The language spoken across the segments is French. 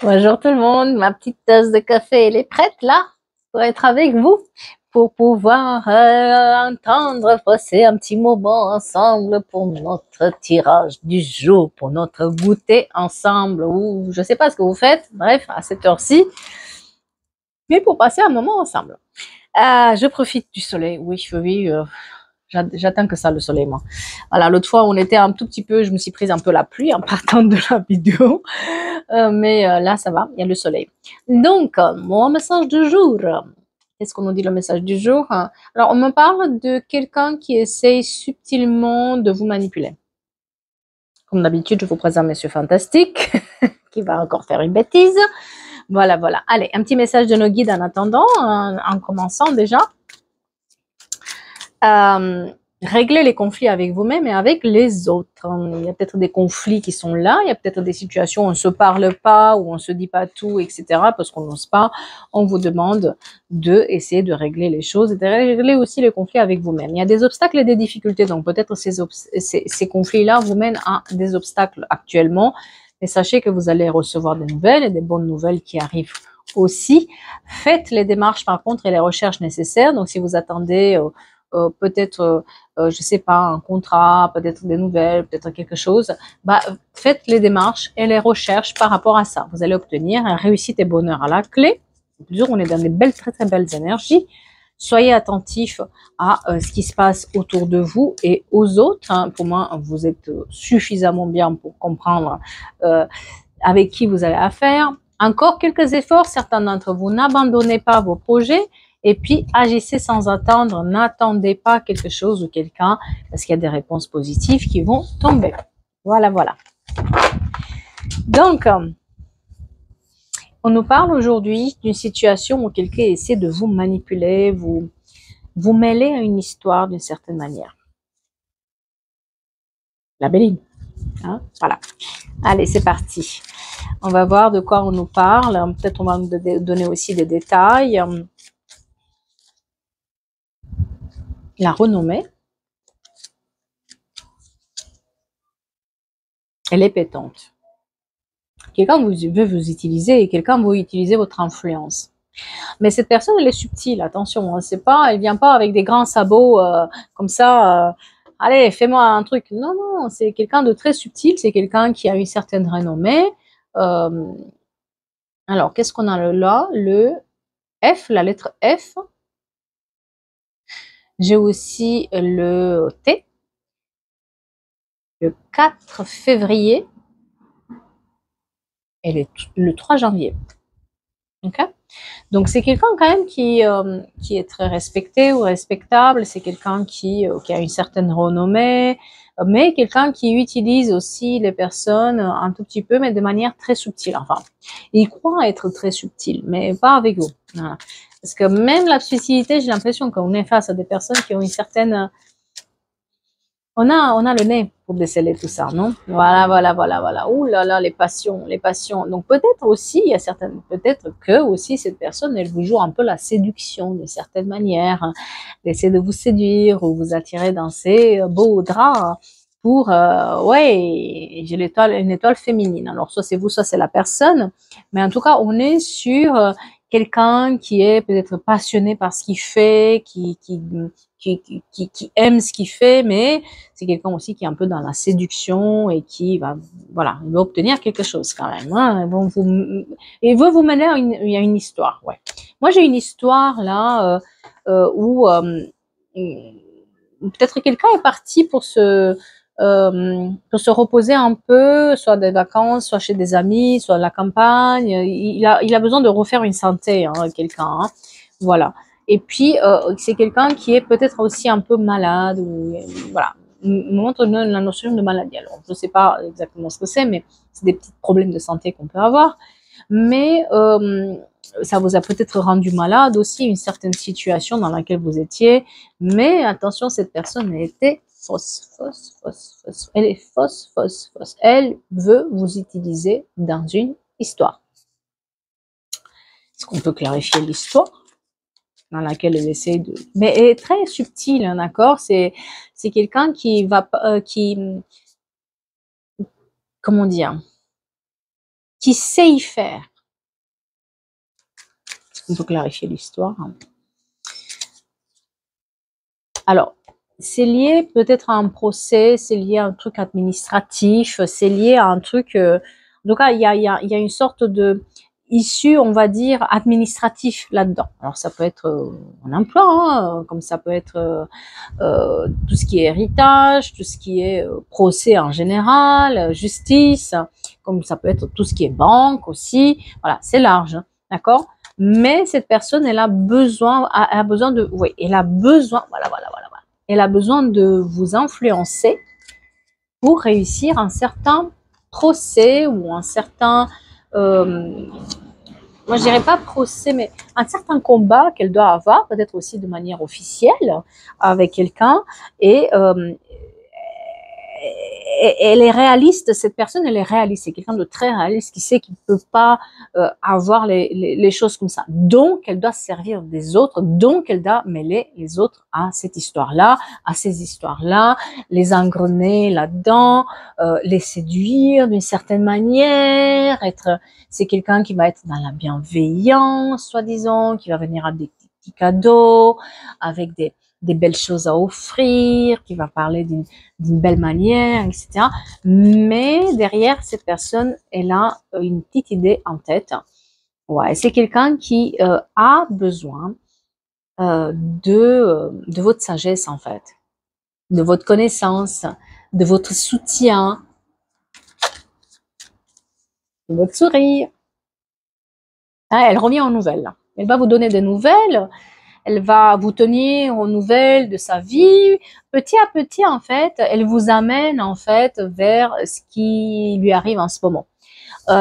Bonjour tout le monde, ma petite tasse de café, elle est prête là pour être avec vous, pour pouvoir entendre passer un petit moment ensemble pour notre tirage du jour, pour notre goûter ensemble, ou je sais pas ce que vous faites, bref, à cette heure-ci, mais pour passer un moment ensemble. Je profite du soleil, oui, oui, j'attends que ça le soleil, moi. Voilà, l'autre fois, on était un tout petit peu, je me suis prise un peu la pluie en partant de la vidéo. Mais là, ça va, il y a le soleil. Donc, mon message du jour. Qu'est-ce qu'on nous dit le message du jour? Alors, on me parle de quelqu'un qui essaye subtilement de vous manipuler. Comme d'habitude, je vous présente Monsieur Fantastique, qui va encore faire une bêtise. Voilà, voilà. Allez, un petit message de nos guides en attendant, en commençant déjà. Régler les conflits avec vous-même et avec les autres. Il y a peut-être des conflits qui sont là, il y a peut-être des situations où on ne se parle pas, où on ne se dit pas tout, etc. parce qu'on n'ose pas. On vous demande d'essayer de régler les choses et de régler aussi les conflits avec vous-même. Il y a des obstacles et des difficultés, donc peut-être ces conflits-là vous mènent à des obstacles actuellement, mais sachez que vous allez recevoir des nouvelles et des bonnes nouvelles qui arrivent aussi. Faites les démarches par contre et les recherches nécessaires, donc si vous attendez peut-être, je sais pas, un contrat, peut-être des nouvelles, peut-être quelque chose, bah, faites les démarches et les recherches par rapport à ça. Vous allez obtenir un réussite et bonheur à la clé. Toujours, on est dans des belles, très, très belles énergies. Soyez attentifs à ce qui se passe autour de vous et aux autres. Hein. Pour moi, vous êtes suffisamment bien pour comprendre avec qui vous avez affaire. Encore quelques efforts, certains d'entre vous, n'abandonnez pas vos projets. Et puis, agissez sans attendre, n'attendez pas quelque chose ou quelqu'un, parce qu'il y a des réponses positives qui vont tomber. Voilà, voilà. Donc, on nous parle aujourd'hui d'une situation où quelqu'un essaie de vous manipuler, vous mêler à une histoire d'une certaine manière. La Béline. Hein, voilà. Allez, c'est parti. On va voir de quoi on nous parle. Peut-être on va nous donner aussi des détails. La renommée, elle est pétante. Quelqu'un veut vous utiliser et quelqu'un veut utiliser votre influence. Mais cette personne, elle est subtile, attention, hein, c'est pas, elle vient pas avec des grands sabots comme ça. Allez, fais-moi un truc. Non, non, c'est quelqu'un de très subtil, c'est quelqu'un qui a une certaine renommée. Euh, alors, qu'est-ce qu'on a là? Le F, la lettre F. J'ai aussi le T, le 4 février et le 3 janvier. Ok? Donc c'est quelqu'un quand même qui est très respecté ou respectable, c'est quelqu'un qui a une certaine renommée, mais quelqu'un qui utilise aussi les personnes un tout petit peu, mais de manière très subtile. Enfin, il croit être très subtil, mais pas avec vous. Voilà. Parce que même la subtilité, j'ai l'impression qu'on est face à des personnes qui ont une certaine on a le nez pour déceler tout ça, non? Voilà, voilà, voilà, voilà. Ouh là là, les passions, les passions. Donc peut-être aussi, il y a certaines, peut-être que aussi cette personne, elle vous joue un peu la séduction de certaine manière, hein, d'essayer de vous séduire ou vous attirer dans ses beaux draps pour, ouais, j'ai une étoile féminine. Alors soit c'est vous, soit c'est la personne, mais en tout cas, on est sur quelqu'un qui est peut-être passionné par ce qu'il fait, qui aime ce qu'il fait, mais c'est quelqu'un aussi qui est un peu dans la séduction et qui va, voilà, il va obtenir quelque chose quand même. Hein. Bon, il veut vous mener à une histoire. Ouais. Moi, j'ai une histoire là où peut-être quelqu'un est parti pour se reposer un peu, soit des vacances, soit chez des amis, soit à la campagne. Il a besoin de refaire une santé, hein, quelqu'un. Hein. Voilà. Et puis, c'est quelqu'un qui est peut-être aussi un peu malade. Ou, voilà. Montre la notion de maladie. Alors, je ne sais pas exactement ce que c'est, mais c'est des petits problèmes de santé qu'on peut avoir. Mais ça vous a peut-être rendu malade aussi, une certaine situation dans laquelle vous étiez. Mais attention, cette personne elle était fausse, fausse, fausse, fausse. Elle est fausse, fausse, fausse. Elle veut vous utiliser dans une histoire. Est-ce qu'on peut clarifier l'histoire dans laquelle elle essaie de... Mais elle est très subtile, hein, d'accord? C'est quelqu'un qui va... comment dire? Qui sait y faire. Il faut clarifier l'histoire. Alors, c'est lié peut-être à un procès, c'est lié à un truc administratif, c'est lié à un truc... en tout cas, il y a une sorte de issue, on va dire, administratif là-dedans. Alors, ça peut être un emploi, hein, comme ça peut être tout ce qui est héritage, tout ce qui est procès en général, justice, comme ça peut être tout ce qui est banque aussi. Voilà, c'est large, hein, d'accord? Mais cette personne, elle a besoin de... Oui, elle a besoin... Voilà. Elle a besoin de vous influencer pour réussir un certain procès ou un certain, moi je dirais pas procès, mais un certain combat qu'elle doit avoir, peut-être aussi de manière officielle avec quelqu'un. Et elle est réaliste, cette personne, elle est réaliste, c'est quelqu'un de très réaliste qui sait qu'il ne peut pas avoir les choses comme ça. Donc, elle doit se servir des autres, donc elle doit mêler les autres à cette histoire-là, à ces histoires-là, les engrener là-dedans, les séduire d'une certaine manière, c'est quelqu'un qui va être dans la bienveillance, soi-disant, qui va venir avec des petits cadeaux, avec des belles choses à offrir, qui va parler d'une belle manière, etc. Mais derrière, cette personne, elle a une petite idée en tête. Ouais, c'est quelqu'un qui a besoin de votre sagesse, en fait, de votre connaissance, de votre soutien, de votre sourire. Ah, elle revient aux nouvelles. Elle va vous donner des nouvelles. Elle va vous tenir aux nouvelles de sa vie. Petit à petit, en fait, elle vous amène, en fait, vers ce qui lui arrive en ce moment.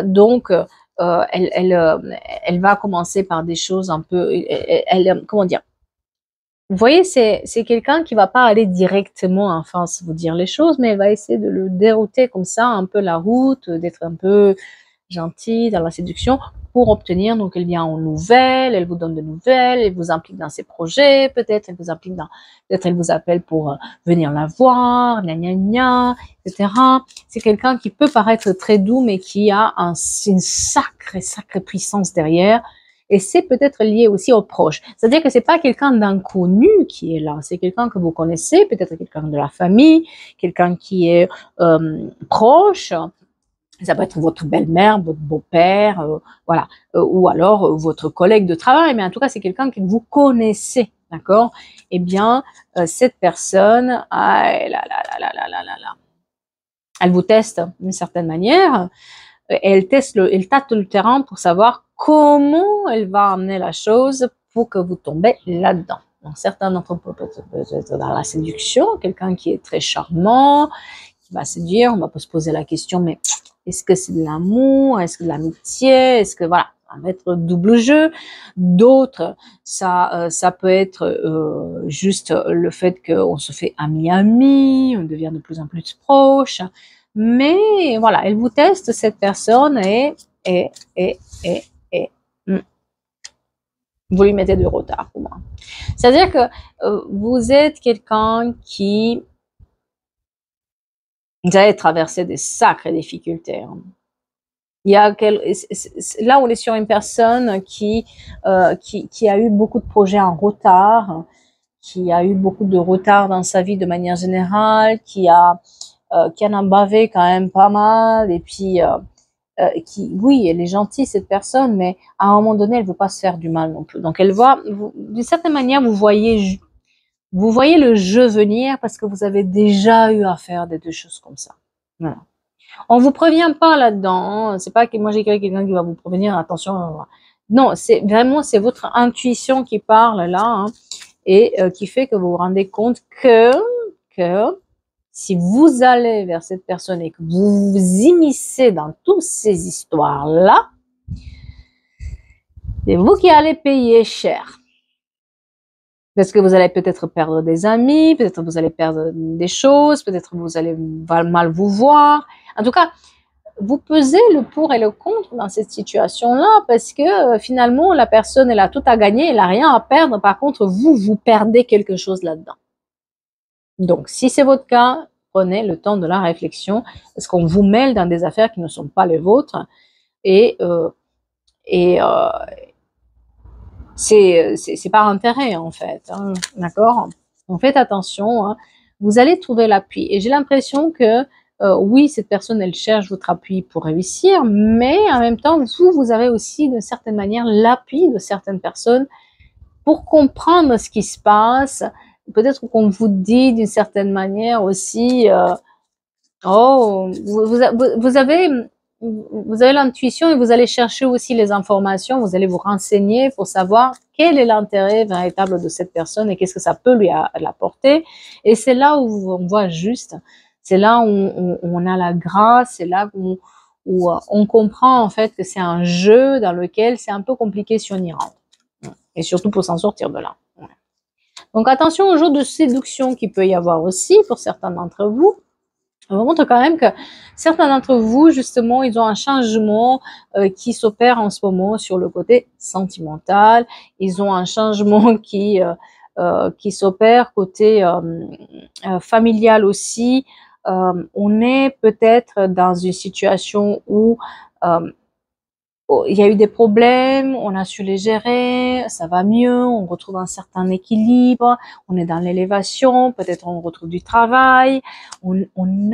Donc, elle va commencer par des choses un peu... comment dire? Vous voyez, c'est quelqu'un qui va pas aller directement en face vous dire les choses, mais elle va essayer de le dérouter comme ça, un peu la route, d'être un peu gentille dans la séduction pour obtenir. Donc, elle vient aux nouvelles, elle vous donne des nouvelles, elle vous implique dans ses projets, peut-être elle vous implique dans, peut-être elle vous appelle pour venir la voir, gna gna gna, etc. C'est quelqu'un qui peut paraître très doux, mais qui a une sacrée puissance derrière. Et c'est peut-être lié aussi aux proches. C'est-à-dire que c'est pas quelqu'un d'inconnu qui est là, c'est quelqu'un que vous connaissez, peut-être quelqu'un de la famille, quelqu'un qui est proche. Ça peut être votre belle-mère, votre beau-père, voilà, ou alors votre collègue de travail, mais en tout cas, c'est quelqu'un que vous connaissez, d'accord? Eh bien, cette personne, elle vous teste d'une certaine manière, elle tâte le terrain pour savoir comment elle va amener la chose pour que vous tombez là-dedans. Donc, certains d'entre vous peuvent être dans la séduction, quelqu'un qui est très charmant, qui va séduire, on va se poser la question, mais est-ce que c'est de l'amour? Est-ce que de l'amitié? Est-ce que, voilà, ça va être double jeu. D'autres, ça peut être juste le fait qu'on se fait ami-ami, on devient de plus en plus proche. Mais voilà, elle vous teste, cette personne, et vous lui mettez du retard pour moi. C'est-à-dire que vous êtes quelqu'un qui... Vous allez traverser des sacrées difficultés. Hein. Il y a là, on est sur une personne qui a eu beaucoup de projets en retard, qui a eu beaucoup de retard dans sa vie de manière générale, qui en a bavé quand même pas mal, et puis oui, elle est gentille cette personne, mais à un moment donné, elle veut pas se faire du mal non plus. Donc elle voit, d'une certaine manière, vous voyez le jeu venir parce que vous avez déjà eu à faire des choses comme ça. Voilà. On vous prévient pas là-dedans. Hein. C'est pas que moi j'ai quelqu'un qui va vous prévenir. Attention. Non, c'est vraiment c'est votre intuition qui parle là hein, et qui fait que vous vous rendez compte que si vous allez vers cette personne et que vous vous immiscez dans toutes ces histoires là, c'est vous qui allez payer cher. Parce que vous allez peut-être perdre des amis, peut-être vous allez perdre des choses, peut-être vous allez mal vous voir. En tout cas, vous pesez le pour et le contre dans cette situation-là parce que finalement, la personne, elle a tout à gagner, elle a rien à perdre. Par contre, vous perdez quelque chose là-dedans. Donc, si c'est votre cas, prenez le temps de la réflexion parce qu'on vous mêle dans des affaires qui ne sont pas les vôtres et c'est par intérêt en fait, hein, d'accord? Donc faites attention, hein. Vous allez trouver l'appui et j'ai l'impression que oui, cette personne elle cherche votre appui pour réussir, mais en même temps vous avez aussi d'une certaine manière l'appui de certaines personnes pour comprendre ce qui se passe. Peut-être qu'on vous dit d'une certaine manière aussi oh, vous avez l'intuition et vous allez chercher aussi les informations, vous allez vous renseigner pour savoir quel est l'intérêt véritable de cette personne et qu'est-ce que ça peut lui apporter. Et c'est là où on voit juste, c'est là où on a la grâce, c'est là où on comprend en fait que c'est un jeu dans lequel c'est un peu compliqué si on y rentre. Et surtout pour s'en sortir de là. Donc attention au jeu de séduction qu'il peut y avoir aussi pour certains d'entre vous. On montre quand même que certains d'entre vous, justement, ils ont un changement qui s'opère en ce moment sur le côté sentimental. Ils ont un changement qui s'opère côté familial aussi. On est peut-être dans une situation où il y a eu des problèmes, on a su les gérer, ça va mieux, on retrouve un certain équilibre, on est dans l'élévation, peut-être on retrouve du travail, on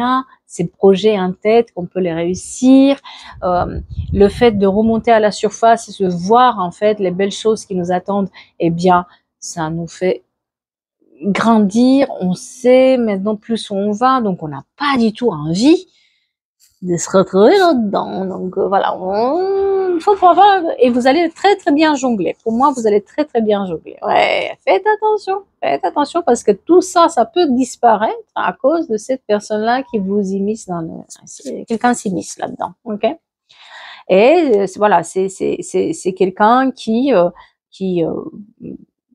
a ces projets en tête qu'on peut les réussir. Le fait de remonter à la surface et de voir en fait les belles choses qui nous attendent, eh bien, ça nous fait grandir, on sait maintenant plus où on va, donc on n'a pas du tout envie de se retrouver là-dedans. Donc voilà, faut voir et vous allez très très bien jongler. Pour moi, vous allez très très bien jongler. Ouais, faites attention parce que tout ça, ça peut disparaître à cause de cette personne-là qui vous immisce dans le. Quelqu'un s'immisce là-dedans, ok? Et voilà, c'est quelqu'un qui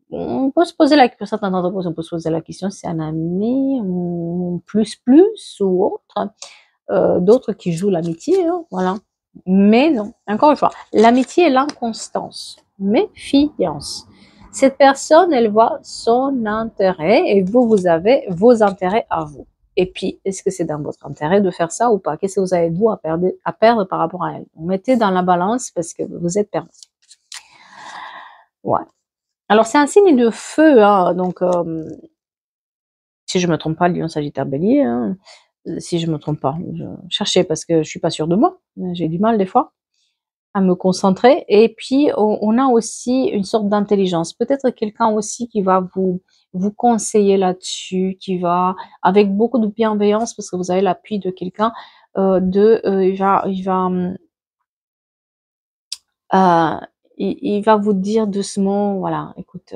on peut se poser pour certains d'entre vous, on peut se poser la question si c'est un ami, plus ou autre. D'autres qui jouent l'amitié, hein, voilà. Mais non, encore une fois, l'amitié est l'inconstance. Méfiance. Cette personne, elle voit son intérêt et vous avez vos intérêts à vous. Et puis, est-ce que c'est dans votre intérêt de faire ça ou pas? Qu'est-ce que vous avez vous à perdre par rapport à elle? Vous mettez dans la balance parce que vous êtes perdu. Ouais. Alors, c'est un signe de feu, hein, donc si je me trompe pas, Lion, Sagittaire, Bélier, hein, si je me trompe pas. Je cherchais parce que je suis pas sûre de moi. J'ai du mal des fois à me concentrer. Et puis, on a aussi une sorte d'intelligence. Peut-être quelqu'un aussi qui va vous conseiller là-dessus, qui va, avec beaucoup de bienveillance, parce que vous avez l'appui de quelqu'un, il va vous dire doucement, voilà, écoute,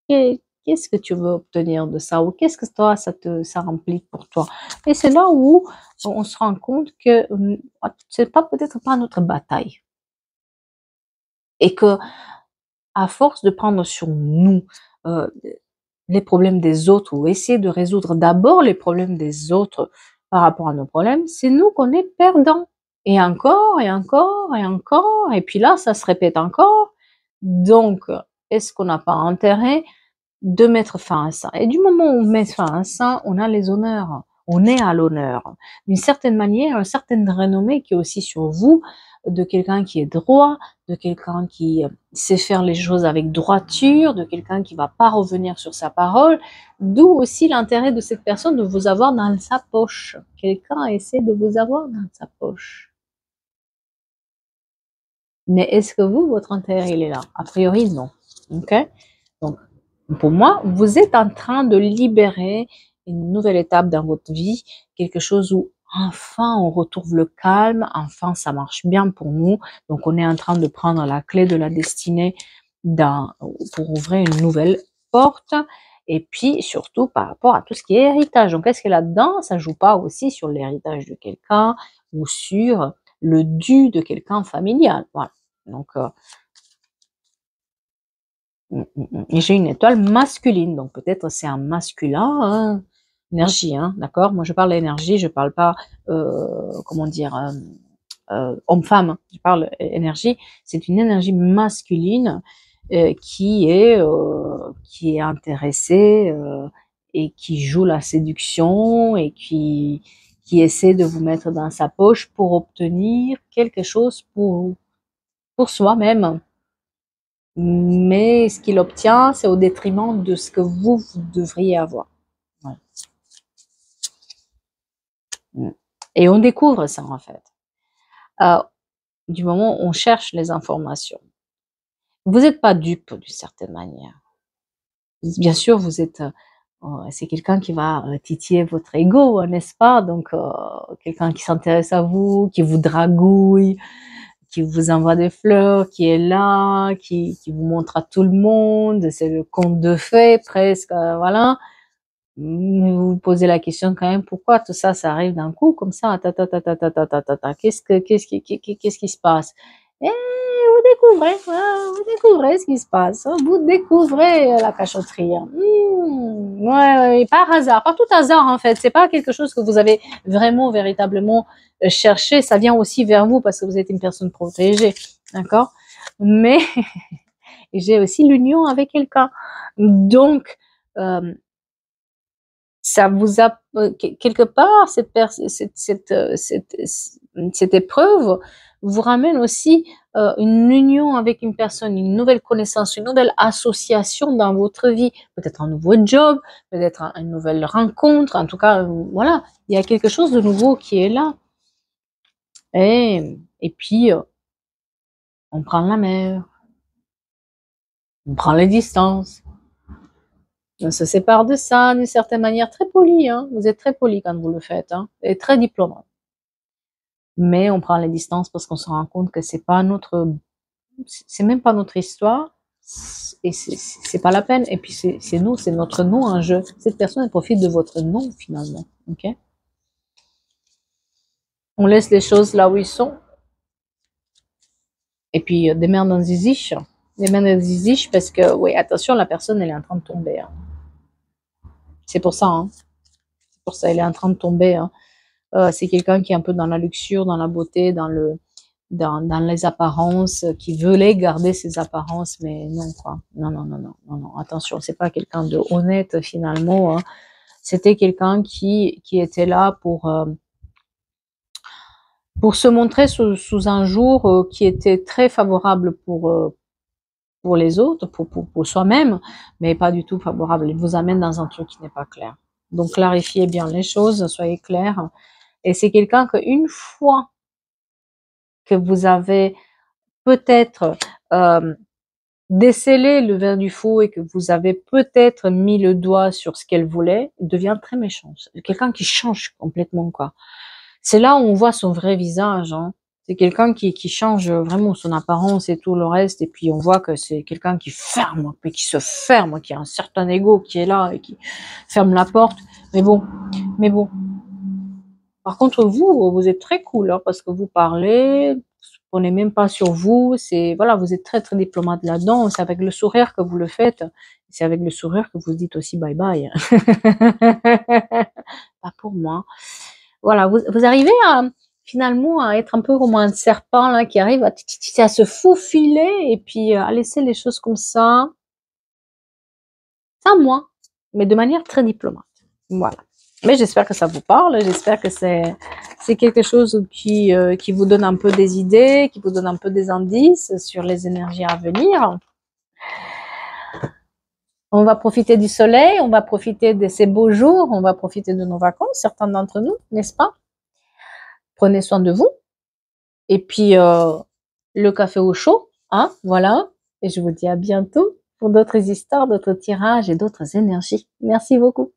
qu'est-ce que tu veux obtenir de ça ou qu'est-ce que toi ça implique pour toi. Et c'est là où on se rend compte que c'est pas peut-être pas notre bataille et que à force de prendre sur nous euh, les problèmes des autres ou essayer de résoudre d'abord les problèmes des autres par rapport à nos problèmes, c'est nous qu'on est perdants. Et encore, et encore, et encore, et puis là, ça se répète encore. Donc, est-ce qu'on n'a pas intérêt de mettre fin à ça? Et du moment où on met fin à ça, on a les honneurs. On est à l'honneur. D'une certaine manière, une certaine renommée qui est aussi sur vous, de quelqu'un qui est droit, de quelqu'un qui sait faire les choses avec droiture, de quelqu'un qui va pas revenir sur sa parole, d'où aussi l'intérêt de cette personne de vous avoir dans sa poche. Quelqu'un essaie de vous avoir dans sa poche. Mais est-ce que vous, votre intérêt, il est là? A priori, non. Ok? Donc, pour moi, vous êtes en train de libérer une nouvelle étape dans votre vie, quelque chose où enfin on retrouve le calme, enfin ça marche bien pour nous. Donc on est en train de prendre la clé de la destinée pour ouvrir une nouvelle porte. Et puis surtout par rapport à tout ce qui est héritage. Donc est-ce que là-dedans, ça joue pas aussi sur l'héritage de quelqu'un ou sur le dû de quelqu'un familial? Voilà. Donc et j'ai une étoile masculine, donc peut-être c'est un masculin, hein, énergie, hein, d'accord? Moi je parle d'énergie, je parle pas, comment dire, homme-femme, hein, je parle énergie. C'est une énergie masculine qui est intéressée et qui joue la séduction et qui essaie de vous mettre dans sa poche pour obtenir quelque chose pour soi-même. mais ce qu'il obtient, c'est au détriment de ce que vous devriez avoir. Ouais. Et on découvre ça, en fait. Du moment où on cherche les informations. Vous n'êtes pas dupe d'une certaine manière. Bien sûr, vous êtes, c'est quelqu'un qui va titiller votre ego, n'est-ce pas? Donc, quelqu'un qui s'intéresse à vous, qui vous dragouille, qui vous envoie des fleurs, qui est là, qui vous montre à tout le monde. C'est le conte de fées presque, voilà. Mais vous vous posez la question quand même, pourquoi tout ça, ça arrive d'un coup comme ça, qu'est-ce qui se passe? Et vous découvrez ce qui se passe, hein. Vous découvrez la cachotterie, hein. Ouais, ouais, par hasard, par tout hasard en fait. C'est pas quelque chose que vous avez vraiment, véritablement cherché. Ça vient aussi vers vous parce que vous êtes une personne protégée, d'accord? Mais j'ai aussi l'union avec quelqu'un. Donc, ça vous a quelque part cette épreuve vous ramène aussi une union avec une personne, une nouvelle connaissance, une nouvelle association dans votre vie, peut-être un nouveau job, peut-être une nouvelle rencontre, en tout cas, voilà, il y a quelque chose de nouveau qui est là. Et puis, on prend la mer, on prend les distances, on se sépare de ça d'une certaine manière très polie, hein. Vous êtes très poli quand vous le faites, hein, et très diplomate. Mais on prend les distances parce qu'on se rend compte que c'est même pas notre histoire, et c'est pas la peine. Et puis c'est nous, c'est notre nom en jeu. Cette personne, elle profite de votre nom finalement, ok? On laisse les choses là où ils sont. Et puis des merdes dans ziziche, parce que, oui, attention, la personne, elle est en train de tomber, hein. C'est pour ça, hein. C'est pour ça, elle est en train de tomber, hein. C'est quelqu'un qui est un peu dans la luxure, dans la beauté, dans les apparences, qui voulait garder ses apparences, mais non, quoi. Non, non, non, non, non, non. Attention, c'est pas quelqu'un de honnête, finalement, hein. C'était quelqu'un qui était là pour se montrer sous un jour qui était très favorable pour les autres, pour soi-même, mais pas du tout favorable. Il vous amène dans un truc qui n'est pas clair. Donc, clarifiez bien les choses, soyez clairs. Et c'est quelqu'un qu'une fois que vous avez peut-être décelé le verre du faux et que vous avez peut-être mis le doigt sur ce qu'elle voulait, il devient très méchant. C'est quelqu'un qui change complètement, quoi. C'est là où on voit son vrai visage, hein. C'est quelqu'un qui change vraiment son apparence et tout le reste, et puis on voit que c'est quelqu'un qui ferme, puis qui se ferme, qui a un certain ego qui est là et qui ferme la porte. Mais bon. Par contre, vous êtes très cool, hein, parce que vous parlez, on n'est même pas sur vous, c'est, voilà, vous êtes très, très diplomate là-dedans, c'est avec le sourire que vous le faites, c'est avec le sourire que vous dites aussi bye bye. Pas pour moi. Voilà, vous arrivez finalement à être un peu comme un serpent, là, qui arrive à se faufiler et puis à laisser les choses comme ça. Sans moi, mais de manière très diplomate. Voilà. Mais j'espère que ça vous parle, j'espère que c'est quelque chose qui vous donne un peu des idées, qui vous donne un peu des indices sur les énergies à venir. On va profiter du soleil, on va profiter de ces beaux jours, on va profiter de nos vacances, certains d'entre nous, n'est-ce pas? Prenez soin de vous. Et puis, le café au chaud, hein, voilà. Et je vous dis à bientôt pour d'autres histoires, d'autres tirages et d'autres énergies. Merci beaucoup.